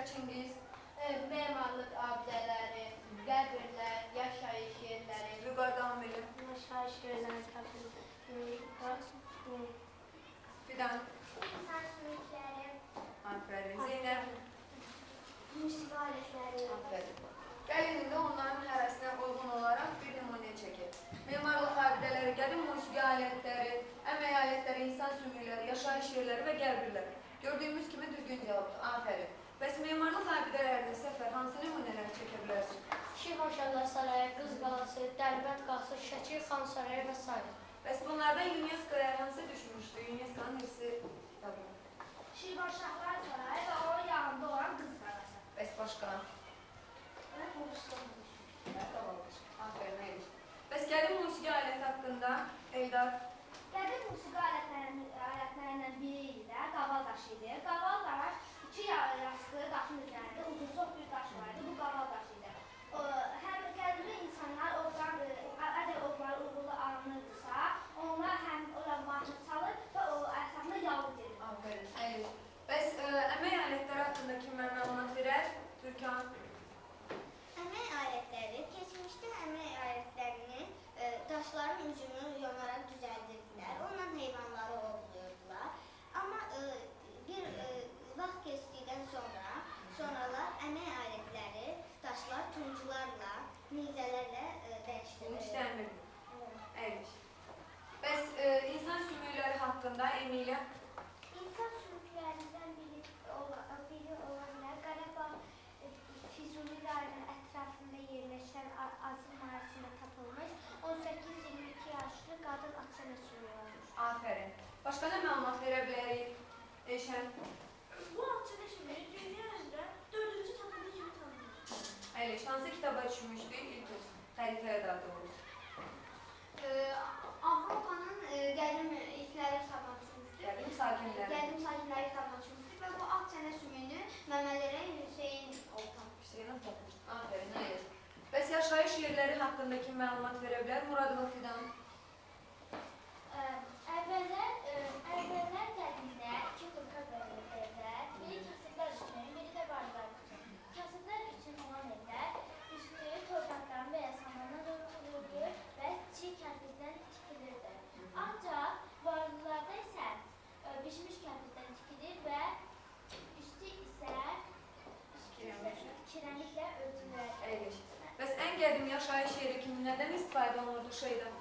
Çingiz? Memarlıq abidələri, qəbirlər, yaşayış yerləri, Vüqar davam edin. yaşayış yerləri tapılır. Fidan. İnsan sümükləri, Aferin. Zeynep. musiqi alətləri. Aferin. Gəlin indi onların həvəsinə uyğun olaraq bir nümunə çəkək. Memarlıq abidələri, qədim musiqi alətləri, əmək alətləri, insan sümükləri, yaşayış yerləri və qəbirlər. Gördüyümüz kimi düzgün cavabdır. Aferin. Bəs memarlıq abidələrində Səfər hansı nümunələri çəkə bilərsin? Şir Hoşanlar Sarayı, Qız Qalası, Dərbənd Qalası, Şəki Xan Sarayı və s. Bəs bunlardan UNESCO-ya hansı düşmüşdü? UNESCO-nun hepsi kitabı. Şirvanşahlar Sarayı və onun yanında olan Qız Qalası. Bəs başqa? Və Moğolistan. Aferin, Eyliş. Bəs qədim musiqi aləti haqqında Eldar? Qədim musiqi alətlərindən biri ilə qaval daşı idi. Qaval daş iki yastığı daşın üzərində uzun çox bir daş var idi. Bu qaval daşı idi. Həm qədimli insanlar əgər onları uğurlu alınırdısa, onlar həm ora mahnı çalır və o əsasında yalnız edir. Aferin, Eyliş. Bəs əmək alətləri haqqında kimlər məlumat verər? Türkan? Əmək alətləri, keçmişdə əmək alətlərini daşların ucunu yonaraq düzəldirdilər. Ondan heyvanları ovluyurdular. Amma bir vaxt keçdikdən sonralar əmək alətləri daşlar tuncularla, nizələrlə dəyişdirildi. Tunç dəmir. Eyliş. Bəs insan sümükləri haqqında Emilia? İnsan sümüklərindən biri olanlar Qarabağ Füzuli rayonunun ətrafında yerləşən Azıq mağarasında tapılmış 18-22 yaşlı qadın Akşener sümüyü olmuş. Aferin. Başqa nə məlumat verə bilərik? Eşən? Bu Akşener sümüyü dünya üzrə 4-cü tapıntı kimi tanınır. Eyliş, hansı kitaba düşmüşdü? İlk xəritəyə daha doğrusu. Avropanın qədim ilkləri kitabına düşmüşdür. Qədim sakinləri. Qədim sakinləri kitabına düşmüşdür və bu Akşener sümüyünü məmələrə Hüseyin oldu. Hüseyin'in tapmış. Aferin, hayır. Bəs yaşayış yerləri haqqında kim məlumat verə bilər? Muradova Fidan. Əvvəllər qədimdə iki qırqa evlər, biri kasıblar üçün, biri də varlılar üçün. Kasıblar üçün olan evlər üstü torpaqdan və ya samandan qurulurdu və çiy kərpicdən tikilirdi. Ancaq varlılarda isə bişmiş kərpicdən tikilir və üstü isə kirəmiklə örtülür. Eyliş. Bəs ən qədim yaşayış yeri kimi nədən istifadə olunurdu şeydən?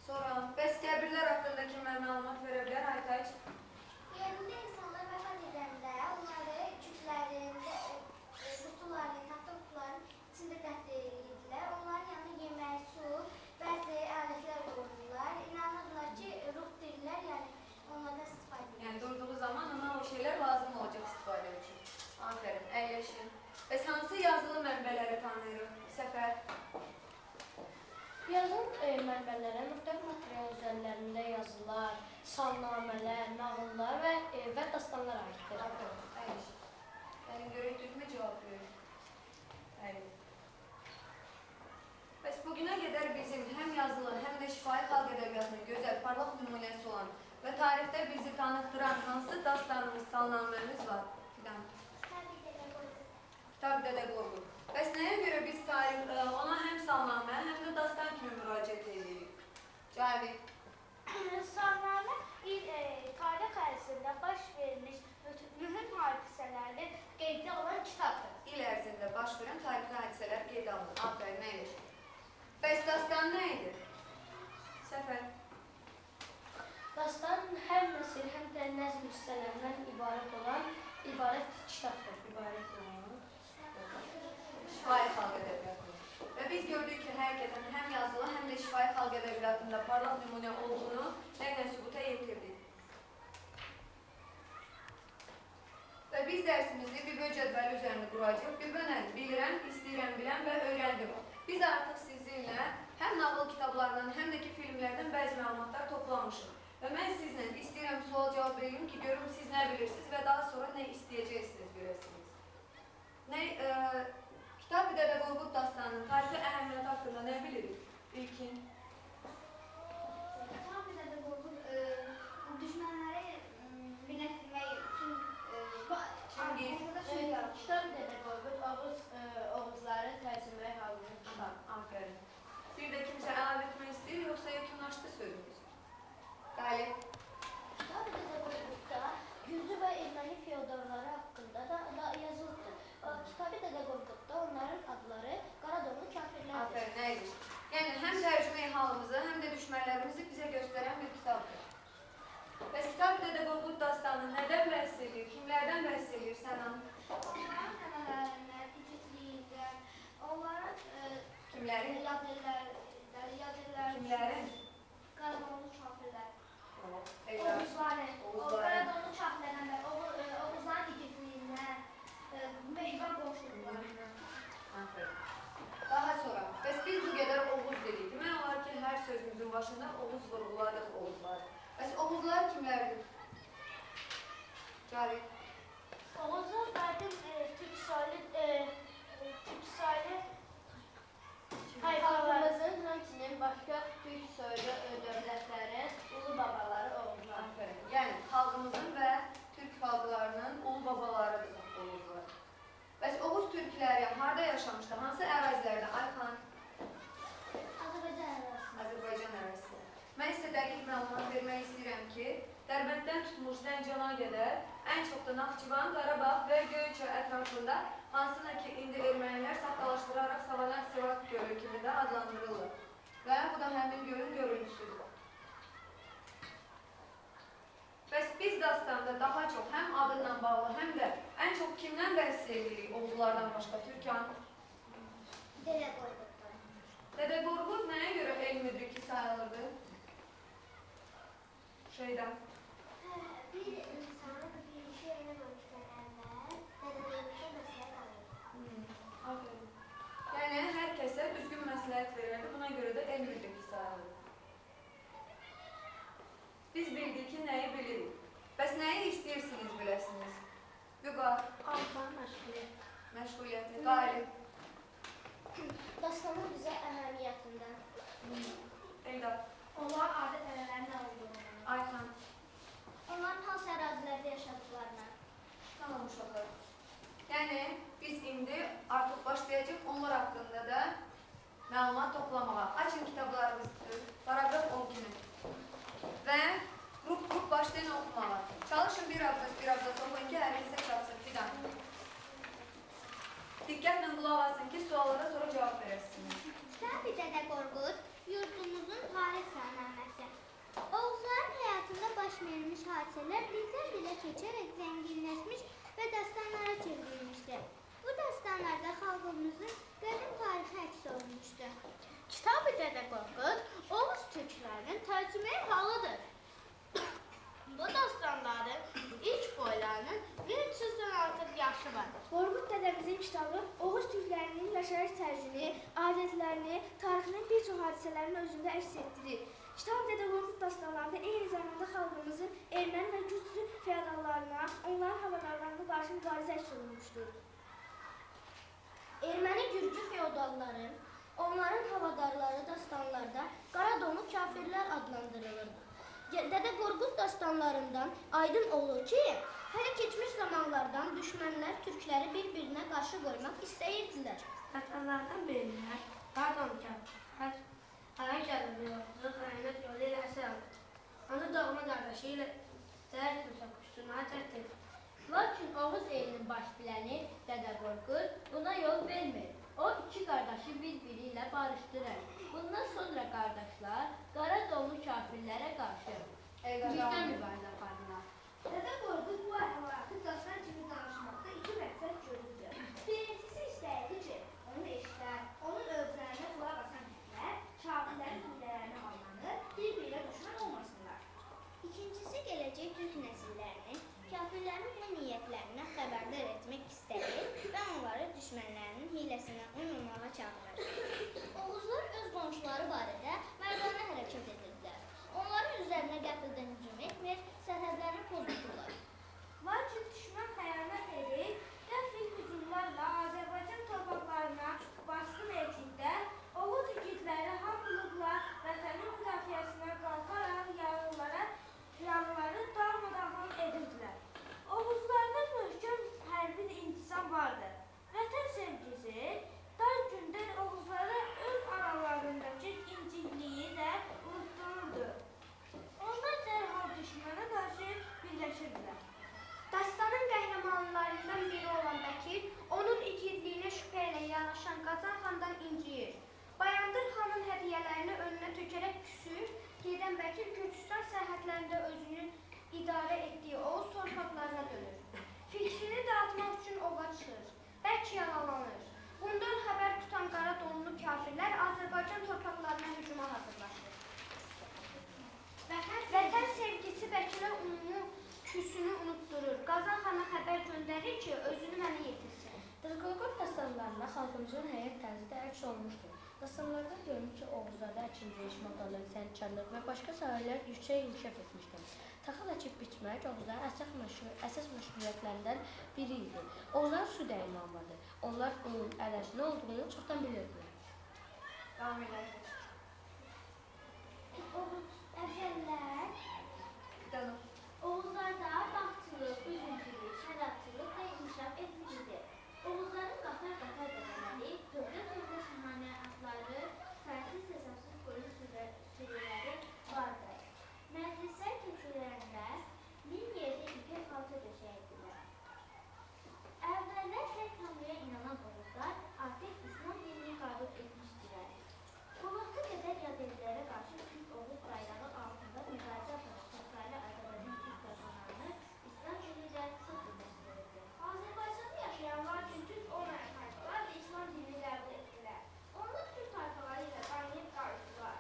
Sonra, bəs qəbirlər haqqında kimə məlumat verə bilər? Aytaç? Yerində insanlar vəfat edəndə onları küçlərində, qutuların, taxta qutuların içində dəfn edirdilər. Onların yanına yemək, su, bəzi alətlər qoyurdular. İnanırlar ki, ruh dirilər, yəni onlardan istifadə edirlər. Yəni durduğu zaman ona o şeylər lazım olacaq istifadə üçün. Aferin, əyləşin. Bəs hansı yazılı mənbələri tanıyırıq? Səfər? Yazılı mənbələrə müxtəlif material üzərlərində yazılar, salnamələr, nağıllar və dastanlar aiddir. Aferin, əyləşin. Yəni görək düzmə cavab verir. Əyləşin. Bəs bugünə qədər bizim həm yazılı, həm də şifahi xalq ədəbiyyatının gözəl, parlaq nümunəsi olan və tarixdə bizi tanıtdıran hansı dastanımız, salnaməmiz var? Fidan. Kitab Dədə Qorqud. Bəs nəyə görə biz ona həm salnamə, həm də dastan kimi müraciət edirik? Cavit. Salnamə tarix ərzində baş vermiş mühüm hadisələri qeydə alan kitabdır. İl ərzində baş verən tarixi hadisələr qeydə alınır. Aferin, əyləş. Bəs dastan nə idi? Səfər. Dastan həm nəsil, həm də nəzm hissələrindən ibarət kitabdır. Şifahi xalq ədəbiyyatı. Və biz gördük ki, həqiqətən həm yazılı, həm də şifahi xalq ədəbiyyatında parlaq nümunə olduğunu nəqlən sübuta yetirdik. Və biz dərsimizi Biböl cədvəli üzərində quracaq. Biböl nədir? Bilirəm, istəyirəm, bilən və öyrəndim. Biz artıq sizinlə həm nağıl kitablarından, həm də ki filmlərdən bəzi məlumatlar toplamışıq. Və mən sizlə istəyirəm sual cavab verim ki, görüm siz nə bilirsiniz və daha sonra nə istəyəcəksiniz görəsiniz. Kitab Dədə Qorqud dastanının tarixi əhəmiyyəti haqqında nə bilirik? İlkin. Kitab Dədə Qorqud Çingiz. Kitab Dədə Qorqud Oğuzları tərcüməyə halını kitab. Aferin. Bir de kimse əlavə etmək istəyir, yoxsa yekunlaşdı sözümüz? Qalib. Kitab Dədə Qorqudda Gürcü və Erməni feodalları haqqında da yazılıbdır. Kitab Dədə Qorqudda onların adları Qaradonlu kafirlərdir. Aferin, neydi? Yəni, həm tərcümeyi halımızı, həm də düşmənlərimizi bizə göstərən bir kitabdır. Bəs kitab Dədə Qorqud dastanı nədən bəhs edir? Kimlərdən bəhs edir Sənan? Onların nənələrindən, igidliyindən, onların Kimlərin? yad ellər, Kimlərin? Qaradonlu kafirlər. Eyvah. Oğuzların. Oğuzların. Qaradonlu kafirlərdən, Oğuzların igidliyindən, meyvan qonşuluqlarından. Aferin. Daha sonra, bəs biz bu qədər Oğuz dedik. Demək olar ki, hər sözümüzün başında Oğuz vurğuladıq Oğuzlar. Bəs Oğuzlar kimlərdir? Cari. Oğuzlar aydın Türk sayılı hayvanlarımızın həmçinin başqa Türk soylu dövlətlərin ulu babaları Oğuzlar. Aferin. Yəni, xalqımızın və Türk xalqlarının ulu babalarıdır Oğuzlar. Bəs Oğuz türkləri harada yaşamışdı? Hansı ərazilərdə? Ayxan, Azərbaycan ərazisində. Azərbaycan ərazisində. Mən sizə dəqiq məlumat vermək istəyirəm ki, Dərbənddən tutmuş Zəncana qədər ən çox da Naxçıvan, Qarabağ və Göyçə ətrafında hansına ki, indi ermənilər saxtalaşdıraraq Savanak gölü kimi də adlandırılır. Və bu da həmin gölün görüntüsüdür. Bəs biz dastanda daha çox həm adından bağlı, həm də ən çox kimdən bəhs edirik Oğuzlardan başqa? Türkan? Dədə Qorquddan. Dədə Qorqud nəyə görə el müdriki sayılırdı? Şeydən. Bir insanın bir işi elə ölçüdən əvvəl Dədə Qorquddan məsləhət alır. Aferin. Yəni, hər kəsə düzgün məsləhət verirdi, buna görə də el müdriki sayılırdı. Biz bildik ki, nəyi bilirik. Bəs nəyi istəyirsiniz biləsiniz? Vüqar, Alman məşğuliyyət. məşğuliyyətli, qalib, Dastanın bizə əhəmiyyətindən. Eldar, Onlar adət-ənənələrin nə olduğunu. Ayxan. Onların hansı ərazilərdə yaşadıqlarına. Tamam uşaqlar. Yəni, biz indi artıq başlayacaq onlar haqqında da məlumat toplamağa. Açın kitablarımızı, paragraf 12-ni. Və qrup başlayın oxumağa. Çalışın bir abzas oxuyun ki, hər kəsə çatsın. Fidan. Diqqətlə qulaq asın ki, suallara sonra cavab verəsiniz. Kitab Dədə Qorqud yurdumuzun tarix səhnəməsi. Oğuzların həyatında baş vermiş hadisələr dildən dilə keçərək zənginləşmiş və dastanlara çevrilmişdir. Bu dastanlarda xalqımızın qədim tarixi əks olunmuşdur. Kitab-ı Dədə Qorqud Oğuz türklərinin tərcüməyi halıdır. Bu dastanların ilk boylarının 1300-dən artıq yaşı var. Qorqud dədəmizin kitabı Oğuz türklərinin yaşayış tərzini, adətlərini, tarixinin bir çox hadisələrini özündə əks etdirir. Kitab Dədə Qorqud dastanlarında eyni zamanda xalqımızın erməni və gürcü feodallarına, onların havadarlarına qarşı mübarizə əks olunmuşdur. Erməni gürcü feodalları, onların havadarları dastanlarda Qaradonlu kafirlər adlandırılırdı. Dədə Qorqud dastanlarından aydın olur ki, hələ keçmiş zamanlardan düşmənlər türkləri bir-birinə qarşı qoymaq istəyirdilər. Dastanlardan birində Qaradonlu kafirlər Hələ gəlmir, xəyanət yolu ilə əsər alır. Onu doğma qardaşı ilə zəhər tutaq üstünə tərk edir. Lakin Oğuz elinin baş biləni Dədə Qorqud buna yol vermir. O iki qardaşı bir-biri ilə barışdırır. Bundan sonra qardaşlar Qaradonlu kafirlərə qarşı birdən mübarizə aparırlar. Dədə Qorqud bu əhvalatı dastan kimi danışmaqda iki məqsəd görürdü. Birincisi istəyirdi ki, onu eşlər, onun övzlərinə qulaq asan türklər, kafirlərin hüylələrinə alınır, bir-birinə düşmən olmasınlar. İkincisi gələcək türk nəsillərini kafirlərin bu niyyətlərinə xəbərdar etmək istəyir və onları düşmənlərinin hiləsinə uymamağa çağırır. Oğuzlar öz qonşuları barədə mərdanə hərəkət edirdilər. Onların üzərinə qəfildən hücum etmir, sərhədlərini pozurdular. Lakin düşmən xəyanət edib, qəfil hücumlarla Azərbaycan torpaqlarına baskın etdikdə, Oğuz igidləri hamılıqla vətənin müdafiəsinə qalxaraq yanlıları darmadağın edirdilər. Oğuzlarda möhkəm danışan Qazan xandan inciyir. Bayandır xanın hədiyələrini önünə tökərək küsür, gedən Bəkir Gürcüstan sərhədlərində özünü idarə etdiyi Oğuz torpaqlarına dönür. Fikrini dağıtmaq üçün ova çıxır. Bəlkə yaralanır. Bundan xəbər tutan qara donlu kafirlər Azərbaycan torpaqlarına hücuma hazırlaşır. Vətən sevgisi Bəkirə ümumi küsünü unutturur. Qazan xana xəbər göndərir ki, özünü mənə yetirsin. Dırqoqot dastanlarında xalqımızın həyat tərzi də əks olmuşdur. Dastanlarda görünür ki, Oğuzlarda əkinçilik, motorluq, sənətkarlıq və başqa sahələr yüksək inkişaf etmişdir. Taxıl əkib biçmək Oğuzların əsas məşğuliyyətlərindən biri idi. Oğuzların su dəyirmanı vardı. Onlar bunun ərəz nə olduğunu çoxdan bilirdilər. Davam edək. Əvvəllər Oğuzlarda dağçılıq, üzümçülük, şərabçılıq da inkişaf etmişdi. Oğuzların qatar-qatar qəzələri, dövlə-dövlə şahanə atları, saysız-hesabsız qoyun sürüləri vardı. Məclislər keçilərində min yerdə ipək palto döşəyirdilər. Əvvəllər tək Tanrıya inanan Oğuzlar artıq İslam dinini qəbul etmişdilər. Bu vaxta qədər yadellərə qarşı Türk Oğuz bayrağı altında mübarizə aparan Sırtaylı Azərbaycan Türk qazanlarını İslam dini ilə sıfırlaşdırırdı. Azərbaycanda yaşayan lakin Türk olmayan tayfalar da İslam dinini qəbul etdilər. Onlar Türk tayfaları ilə qaynayıb qarışdılar.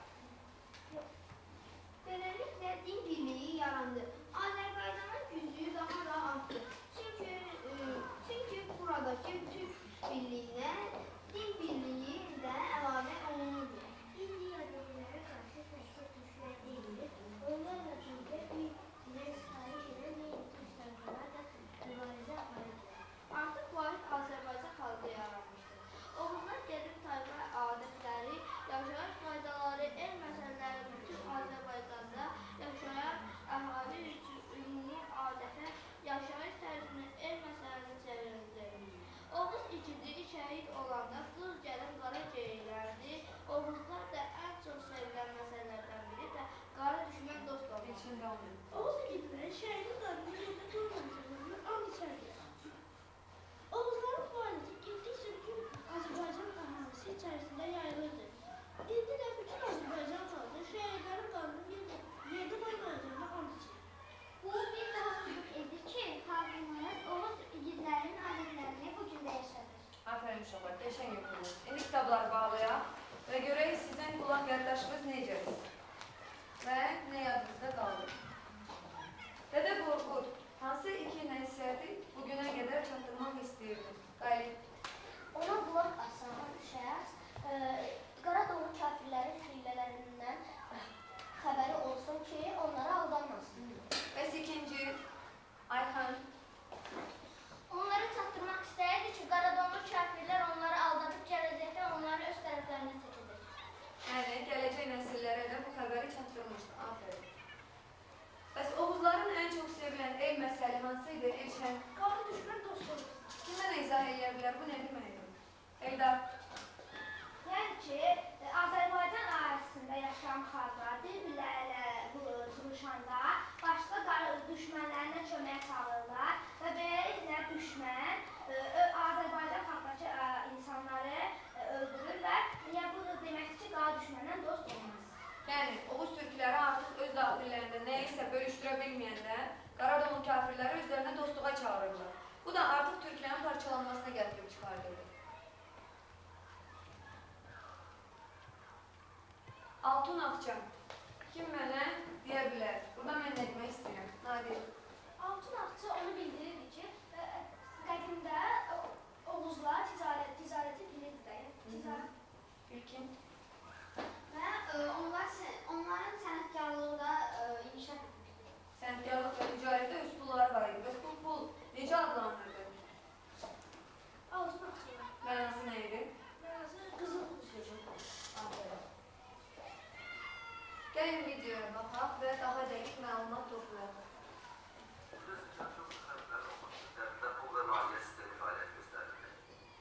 Beləliklə din birliyi yarandı. Azərbaycanın güclüyü daha da artdı. Çünki buradakı Türk birliyinə din birliyi də əlavə olunurdu. İndi yadellərə qarşı təkcə türklər deyil, onlarla birlikdə bir dinə sahib edən yeni türk tayfalar da mübarizə aparırdılar. Artıq vahid Azərbaycan xalqı yaranmışdı. Oğuzlar gedib tayfa adətləri, yaşayış qaydaları, el məsələləri bütün Azərbaycanda yaşayan əhali üçün ümumi adətə, yaşayış tərzini, el məsələni çevirdi. Oğuz igidi şəhid olanda qız gəlin qara geyinlərdi. Oğuzlar da ən çox sevilən məsələlərdən biri də qara düşmən dost olmaq. İçində olmayın. Oğuz igidləri şəhidin qadını yerdə durmayacaqlarını and içərdilər. Oğuzların fəaliyyəti getdikcə bütün Azərbaycan əhalisi içərisində yayılırdı. İndi də bütün Azərbaycan xalqı şəhidlərin qadını yerdə qoymayacağını and içir. Bu bir daha sübut edir ki, xalqımız Oğuz igidlərinin adətlərini bu gün də yaşadır. Aferin uşaqlar, qəşəng yapılmış. İndi kitabları bağlayaq və görək sizin qulaq yaddaşınız necədir və nə yadınızda qaldı. Dədə Qorqud, hansı iki nəsihəti bugünə qədər çatdırmaq istəyirdi? Qalib. Ona qulaq asan şəxs, Qaradonlu kafirlərin hilələrindən xəbəri olsun ki, onlara aldanmasın. Bəs ikinci, Ayxan. Onları çatdırmaq istəyirdi ki, Qaradonlu kafirlər onları aldadıb gələcəkdə onları öz tərəflərinə çəkilir. Yəni, gələcək nəsillərə də bu xəbəri çatdırmışdı. Aferin. Bəs Oğuzların ən çox sevilən el məsəli hansı idi? Elşən. Qara düşmən dost olur. Kim mənə izah edə bilər? Bu nə deməkdir? Eldar. Yəni ki, Azərbaycan ərazisində yaşayan xalqlar bir-birlərlə vuruşanda başqa düşmənlərinə kömək çağırırlar və beləliklə düşmən Azərbaycan xalqdakı insanları öldürürlər. Yəni bu da deməkdir ki, qara düşməndən dost olmaz. Yəni, Oğuz türkləri artıq öz daxillərində nə isə bölüşdürə bilməyəndə Qaradonlu kafirləri özlərinə dostluğa çağırırlar. Bu da artıq türklərin parçalanmasına gətirib çıxardırdı. Altun Akçam. Kim mənə deyə bilər? Burada mən nə demək istəyirəm? Nadir. Altun Akça onu bildirirdi ki, qədimdə Oğuzlar ticarəti bilirdilər. İlkin. Və onların sənətkarlığı da inkişaf etmişdir. Sənətkarlıq və ticarətdə öz pulları var idi. Bəs bu pul necə adlanırdı? Altun Akça. Mənası nə idi? Mənası qızıl pul. Aferin. Gəlin videoya baxaq və daha dəqiq məlumat toplayaq. Pul və maliyyə sistemi fəaliyyət göstərildi.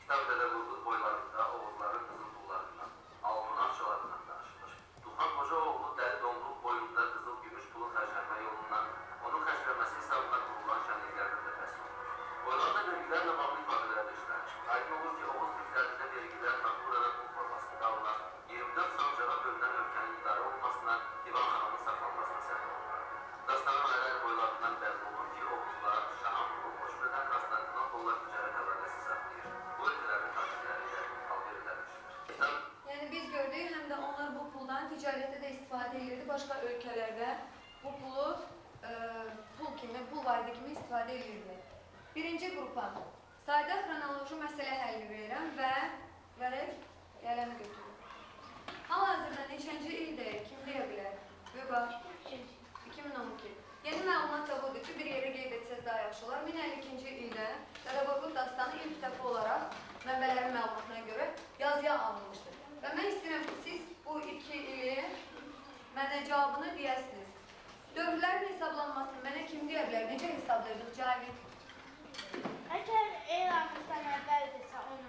Kitab Dədə Qorqud boylarında Oğuzların qızıl pullarından, alnın arşalarından danışılır. Duxan Qocaoğlu Dəli Domrul boyunda qızıl gümüş pulun xərclənmə yolundan, onun xərclənməsi hesabına qurulan şənliklərdən də bəhs olunur. Boylarda vergilərlə bağlı ifadələr də işlənir. Aydın olur ki, Oğuz türklərində vergilər ölkələrdə bu pulu pul vaydı kimi istifadə edirlər. Birinci qrupa sayda xronoloji məsələ həlli verirəm və gələni götürürəm. Hal-hazırda neçənci ildir? Kim deyə bilər? Vüqar. 2012. Yeni məlumat da budur ki, bir yeri qeyd etsəz daha yaxşı olar. 1052-ci ildə Dədə Qorqud dastanı ilk dəfə olaraq mənbələrin məlumatına görə yazıya alınmışdır. Və mən istəyirəm ki, siz bu 2 ili mənə cavabını deyəsiniz. Dövrlərin hesablanmasını mənə kim deyə bilər? Necə hesablayırdıq Cavit? Əgər eramızdan əvvəldirsə onu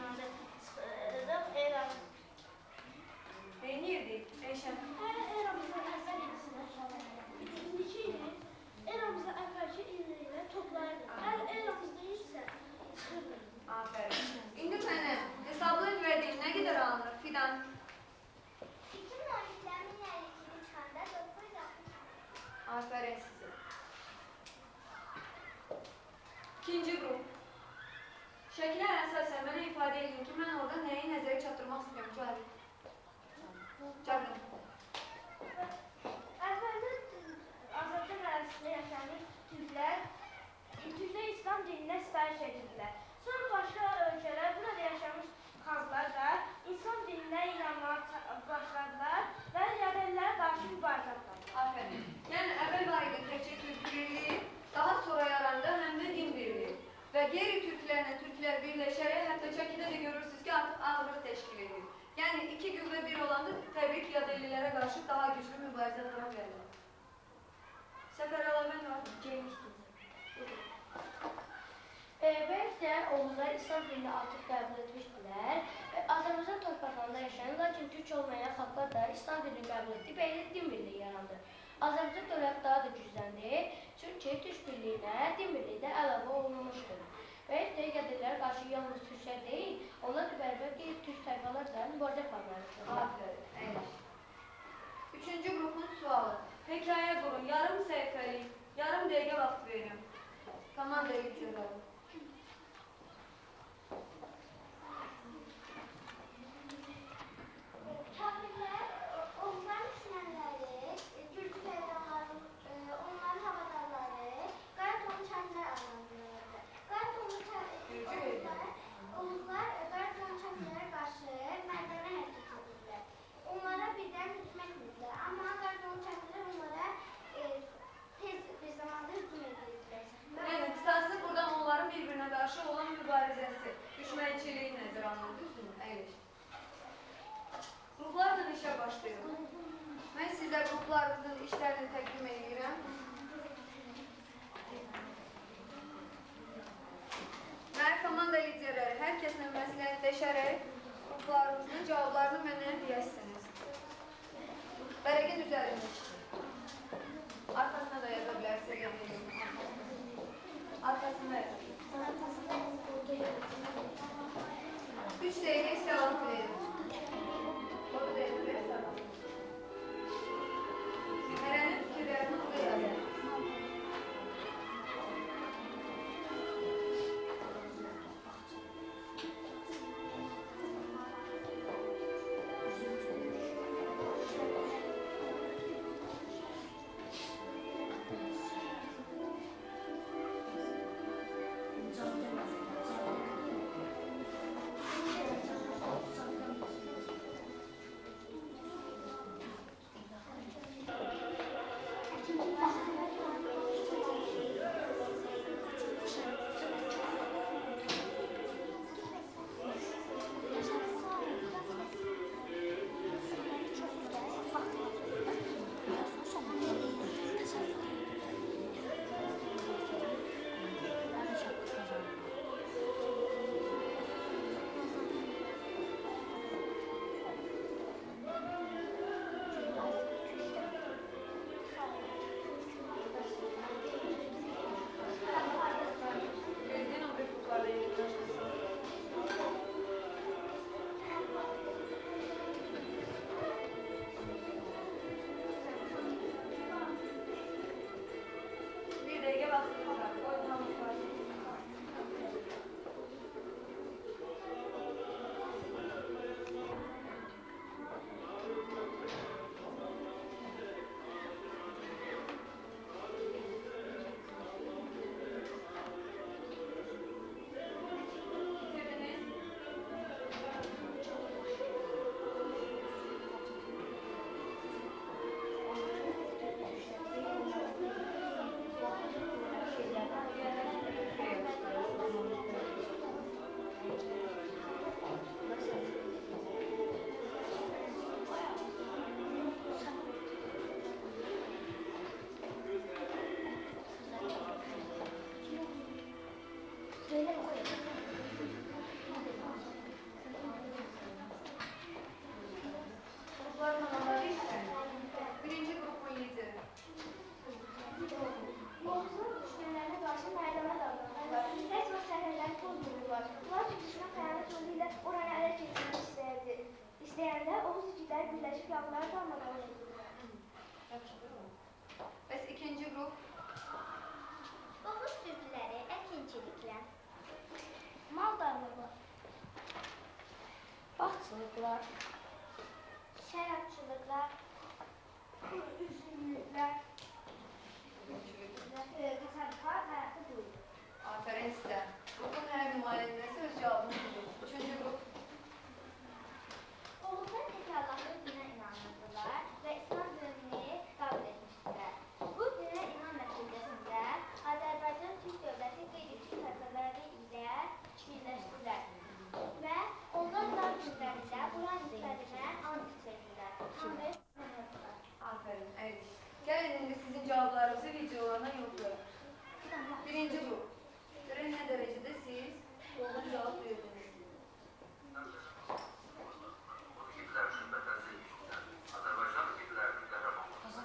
onları çıxırıq, Beynirdik, Eyşən. eramızdan əvvəlki illəri toplayırdıq. Əgər eramız deyirsə, çıxırıq. Aferin. İndi mənə hesablayın verdiyin nə qədər alınır? Fidan. 2012'den 1052'ni çıxanda 960. Aferin size. İkinci qrup. Şəkillər əsasən mənə ifadə edin ki, mən orada nəyi nəzərə çatdırmaq istəyirəm? Cavit. Əvvəldə Azərbaycan ərazisində yaşayan türklər İslam dininə sitayiş edirdilər. Sonra başqa ölkələr, burada yaşamış xalqlar da İslam dininə inanmağa başladılar və Yəhudililərə qarşı mübarizə apardılar. Aferin. Yəni əvvəl var idi təkcə türk birliyi, daha sonra yarandı həm də din birliyi. Və qeyri-türklərlə türklər birləşərək hətta Çəkidə də görürsünüz ki, artıq ağırlıq təşkil edir. Yəni iki qüvvə bir olanda təbii ki, Yəhudililərə qarşı daha güclü mübarizə qura bilərlər. Səfər əlavən var, geniş. Belki Oğuzlar İslam dinini artıq qəbul etmişdilər və Azərbaycan torpaqlarında yaşayan, lakin türk olmayan xalqlar da İslam dinini qəbul etdi və elə din birliyi yarandı. Azərbaycan dövləti daha da gücləndi, çünki türk birliyinə din birliyi də əlavə olunmuşdur. Və Yəhudililərə qarşı yalnız türklər deyil, onlar da bərabər türk tayfalar da mübarizə aparmaları. Aferin, əyləş. Üçüncü qrupun sualı. Hekayə qurun, yarım səhifəlik, yarım dəqiqə vaxt verin. Komanda liderləri. Kafirlər, onların düşmənləri, Gürcü peyğəmbərləri, onların havadarları, Qayıt-Oğuz kəndlər adlandırılırdı. Oğuzlar Qayıt-Oğuz kəndlərə qarşı mərdənə hərəkət edirlər. Onlara birdən hücum etmirdilər, amma Qayıt-Oğuz kəndlər onlara tez bir zamanda hücum edirdilər. Yəni, qısası buradan onların bir-birinə qarşı olan mübarizəsi, düşmənçiliyi nəzər alınır, düzdürmü? Əyləş. Qruplarla işə başlayırıq. Mən sizə qruplarınızın işlərini təqdim edirəm. Mənim komanda liderləri hər kəslə məsləhətləşərək qruplarınızın cavablarını mənə deyəsiniz. Vərəqin üzərində işləyir. Arkasına da yaza bilərsiniz. Arkasında yazın. 3 dəqiqə istihalat verin. Orada deyilmir, sabah. Hərənin fikirlərini orada yazın. deyəndə Oğuz türkləri birləşib yanları darmadağın edirlər. Bəs ikinci qrup? Oğuz türkləri əkinçiliklə, Maldarlığı, Bağçılıqlar, şərabçılıqla, Üzümlüklər, təsərrüfat həyatı buyurur. Aferin sizə. Qrupun hər nümayəndəsi öz cavabını bulur. Üçüncü qrup. Oğuzlar tekrarladığı dinə inanırdılar və İslam dinini qəbul etmişdilər. Bu dinə inan nəticəsində Azərbaycan Türk dövləti qeyri-Türk tayfaları ilə birləşdilər və onlar da günlərində Quran üzərinə and içirdilər. Aferin, əyləş. Gəlin indi sizin cavablarınızı videolarına yoxlayalım. Birinci qrup. Görün nə dərəcədə siz doğru cavab verdiniz. Türklər şübhətən sevgisindən, Azərbaycan türklərinin qəhrəmanlığı,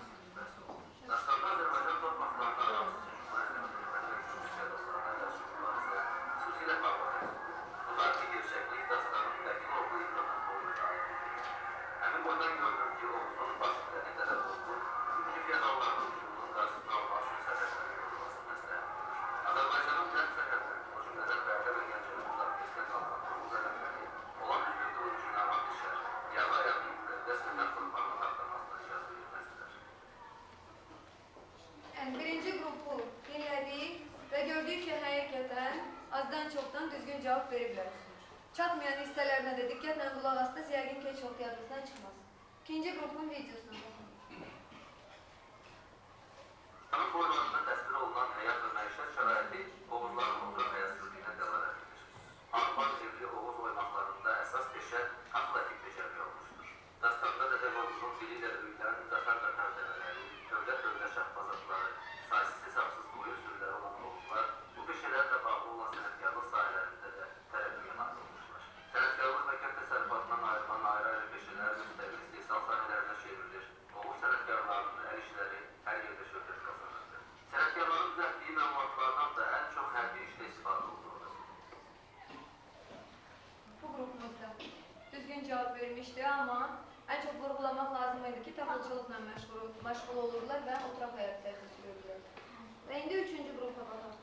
Dastanda Azərbaycan torpaqlarına aramsız hücumlar eləmədən Rusya dostlarına qarşı mübarizə xüsusilə Qarabağ. Bu tarixi gerçəklik dastanın dəqiq olduğu İbrahim boyuna aiddir. Həmin boydan görünür ki, Oğuzun baş biləni Dədə Qorqud, Türk feodallarının hücumunun qarşısını almaq üçün sərhədlərin yorulması məsləhətdir. Azərbaycanın qərb sərhədləri, o cümlədən Bərdə və Gəncənin müdafiəsinə qalxan Oğuz ələmləri olan düzgün qılıncın aman düşər, yarı ayaqlı müqəddəs vətən torpağının tapdanmasına icazə verməzlər. Yəni, birinci qrupu dinlədik və gördük ki, həqiqətən azdan çoxdan düzgün cavab veriblər. Çatmayan hissələrinə də diqqətlə qulaq asdınız, yəqin ki, heç vaxt yadınızdan çıxmaz. İkinci qrupun videosuna baxın. Tanım boylarında təsvir olunan həyat və məişət şəraiti Oğuzların oturaq həyat sürdüyünə dəlalət edir. Arpan evli Oğuz oymaqlarında əsas peşə taxıl əkib becərmək olmuşdur. Dastanda Dədə Qorqudun dili ilə öyülən qatar-qatar dəvələri, tövlə-tövlə şahbaz atları, saysız-hesabsız qoyun sürüləri olan Oğuzlar bu peşələrlə bağlı olan sənətkarlıq sahələrində də tərəqqiyyə nail olmuşlar. Sənətkarlıq və kənd təsərrüfatından ayrılan ayrı-ayrı peşələr müstəqil istehsal sahələrinə çevrilir. Oğuz sənətkarlarının əl işləri hər yerdə şöhrət qazanırdı. Sənətkarların düzəltdiyi məlumatlardan da ən çox hərbi işdə istifadə olunurdu. Bu qrupumuzda düzgün cavab vermişdi, amma ən çox vurğulamaq lazım idi ki, taxılçılıqla məşğul olurlar və oturaq həyatlarını sürürdülər. Və indi üçüncü qrupa baxaq.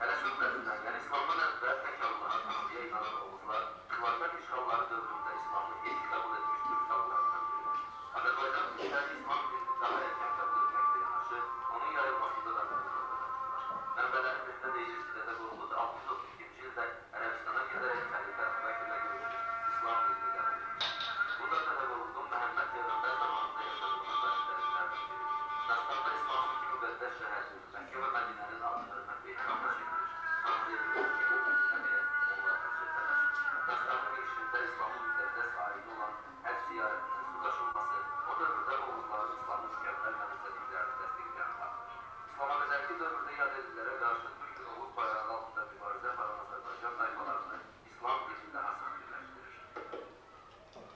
Hələ şöhrətindən, yəni İslamdan əvvəl tək Allaha tanrıya inanan Oğuzlar, xilafət işğalları dövründə İslamı ilk qəbul etmiş türk xalqlarından biridir. Azərbaycan türkləri İslam dinini daha erkən qəbul etməklə yanaşı, onun yayılmasında da mühüm rol oynadılar. Mənbələrin birində deyilir ki, Dədə Qorqud 632-ci ildə Ərəbistana gedərək xəlifə Əbubəkirlə görüşüb, İslam dinini qəbul etmiş. Bu da Dədə Qorqudun Məhəmməd Peyğəmbər zamanında yaşadığına dair dəlillərdən biridir. Dastanda İslamın iki müqəddəs şəhəri, Məkkə və Mədinənin adı hörmətlə ehtiramla çekilir. Tanrıya görür ki, Nəbiyə onlardan söhbətləşir. Dastanın girişində İslamın müqəddəs aini olan həcc ziyarətinin su daşınması, o dövrdə Oğuzların İslamı mükəmməl mənimsədiklərini təsdiqləyən faktdır. İslama qədərki dövrdə yad edillərə qarşı Türk Oğuz bayrağı altında mübarizə aparan Azərbaycan tayfalarını İslam dinində hasar birləşdirir.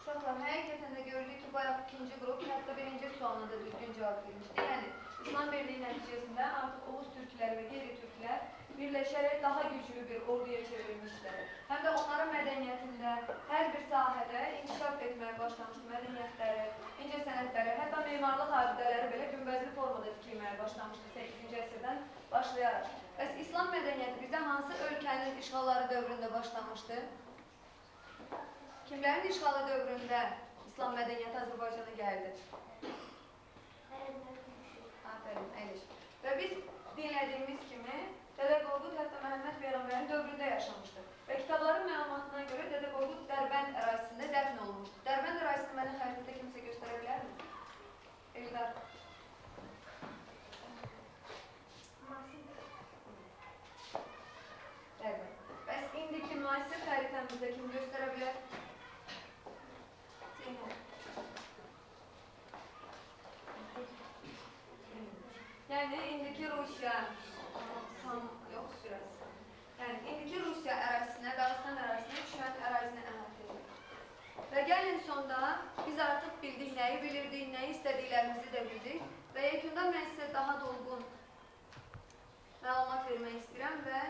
Uşaqlar, həqiqətən də gördük ki, bayaq ikinci qrup hətta birinci sualına da düzgün cavab vermişdi. Yəni, İslam birliyi nəticəsində artıq Oğuz türkləri və qeyri-türklər birləşərək daha güclü bir orduya çevrilmişlər. Həm də onların mədəniyyətində hər bir sahədə inkişaf etməyə başlamışdı. Mədəniyyətləri, incə sənətləri, hətta memarlıq abidələri belə günbəzli formada tikilməyə başlamışdı 8-ci əsrdən başlayaraq. Bəs İslam mədəniyyəti bizdə hansı ölkənin işğalları dövründə başlamışdı? Kimlərin işğalı dövründə İslam mədəniyyəti Azərbaycana gəldi? Aferin, əyləş. Və biz dinlədiyimiz kimi Dədə Qorqud hətta Məhəmməd Peyğəmbərin dövründə yaşamışdı. Və kitabların məlumatına görə Dədə Qorqud Dərbənd ərazisində dəfn olunmuşdu. Dərbənd ərazisini mənə xəritədə kimsə göstərə bilərmi? Eldar. Dərbənd. Bəs indiki müasir xəritəmizdə kim göstərə bilər? Yəni, indiki Rusiya, yəni, indiki Rusiya ərazisinə, Dağıstan ərazisinə düşən ərazini əhatə edir. Və gəlin sonda biz artıq bildik, nəyi bilirdik, nəyi istədiklərimizi də bildik və yekunda mən sizə daha dolğun məlumat vermək istəyirəm və